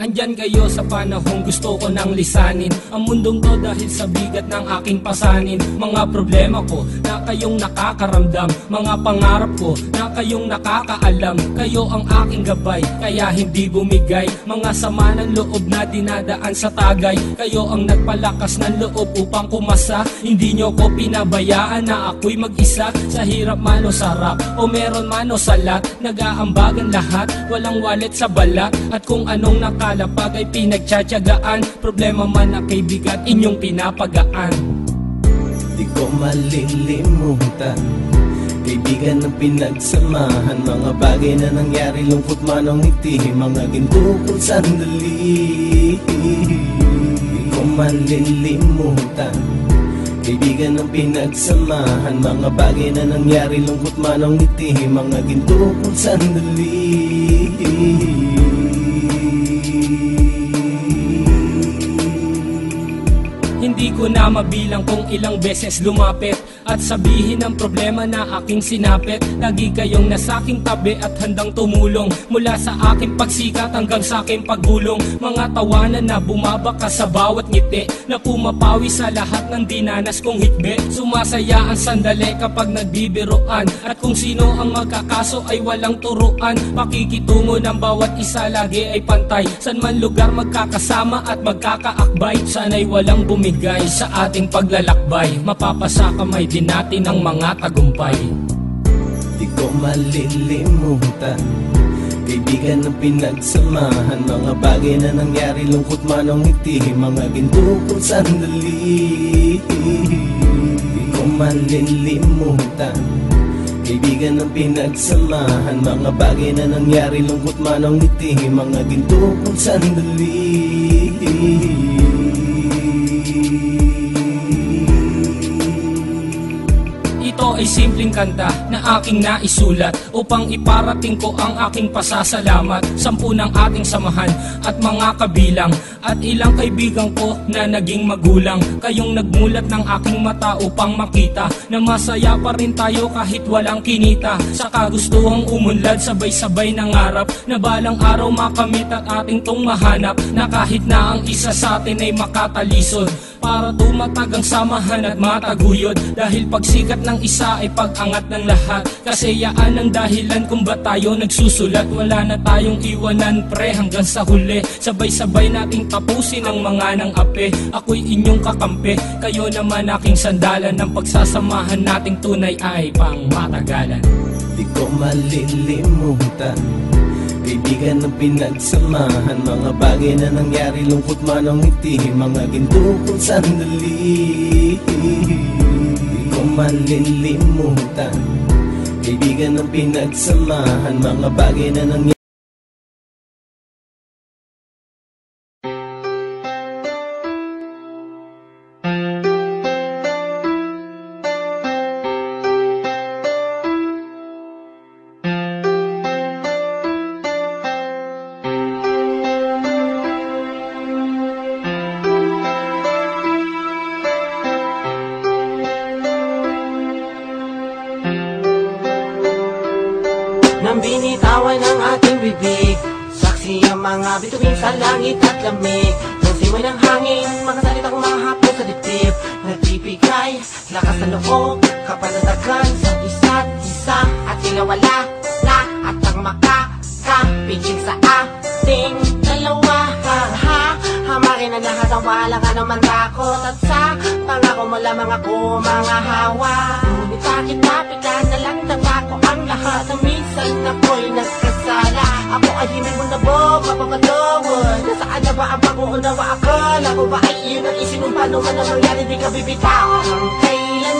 Andyan kayo sa panahong gusto ko nang lisanin ang mundong to dahil sa bigat ng aking pasanin. Mga problema ko na kayong nakakaramdam, mga pangarap ko na kayong nakakaalam. Kayo ang aking gabay, kaya hindi bumigay. Mga sama ng loob na dinadaan sa tagay, kayo ang nagpalakas ng loob upang kumasa. Hindi nyo ko pinabayaan na ako'y mag-isa. Sa hirap man o sarap, o meron man o salat, nag-aambagan lahat, walang wallet sa balat. At kung anong nakalapag ay pinagtsatsagaan, problema man na kay bigat inyong pinapagaan. Di ko malilimutan, kaibigan ng pinagsamahan, mga bagay na nangyari, lungkot man o ngiti, mga ginto kong sandali. Di ko malilimutan, kaibigan ng pinagsamahan, mga bagay na nangyari, lungkot man o ngiti, mga ginto kong sandali. Hindi ko na mabilang kung ilang beses lumapit at sabihin ang problema na aking sinapit. Lagi kayong nasa aking tabi at handang tumulong, mula sa aking pagsikat hanggang sa aking paggulong. Mga tawanan na bumabaka sa bawat ngiti, na pumapawi sa lahat ng dinanas kong hikbi. Sumasaya ang sandali kapag nagbibiroan, at kung sino ang magkakaso ay walang turuan. Pakikitungo ng bawat isa lagi ay pantay, san man lugar magkakasama at magkakaakbay. Sana'y walang bumigay sa ating paglalakbay, mapapasa kamay din natin ang mga tagumpay. Di ko malilimutan, kaibigan ng pinagsamahan, mga bagay na nangyari, lungkot man o ngiti, mga ginto kong sandali. Di ko malilimutan, kaibigan ng pinagsamahan, mga bagay na nangyari, lungkot man o ngiti, mga ginto kong sandali. Ito ay simpleng kanta na aking naisulat upang iparating ko ang aking pasasalamat. 10 ng ating samahan at mga kabilang, at ilang kaibigan ko na naging magulang. Kayong nagmulat ng aking mata upang makita na masaya pa rin tayo kahit walang kinita. Sa kagustuhang umunlad, sabay-sabay nangarap na balang araw makamit at ating tong mahanap, na kahit na ang isa sa atin ay makatalisod, para tumatag ang samahan at mataguyod. Dahil pagsikat ng isa ay pag-angat ng lahat, kasayaan ang dahilan kung ba't tayo nagsusulat. Wala na tayong iwanan pre hanggang sa huli, sabay-sabay nating tapusin ang mga nang ape. Ako'y inyong kakampi, kayo naman aking sandalan, ng pagsasamahan nating tunay ay pang matagalan. Di ko malilimutan, kaibigan ng pinagsamahan, mga bagay na nangyari, lungkot man o ngiti, mga ginto kong sandali. Di ko malilimutan, kaibigan ng pinagsamahan, mga bagay na nangyari. Nang binitawan ng ating bibig, saksi ang mga bituin sa langit at lamig. Nang simoy ng hangin, mga salitang umahapon sa dibdib, nagbibigay lakas ng loob, kapanatagan sa isa't isa, at tinawala na at ang makakapigil sa ating dalawa. Hamarin ang lahat ang wala ka naman takot, at sa pangako mo lamang ako mga hawa. Ngunit bakit napitan na lang tangako ang lahat, na minsan ako'y nagkasala. Ako ay hindi mo nabog, mapapatawad. Nasaan na ba ang pag-uunawa? Akala ko ba ay iyon ang isinumpa, nung man ang mangyari di ka bibitaw. Ang kailan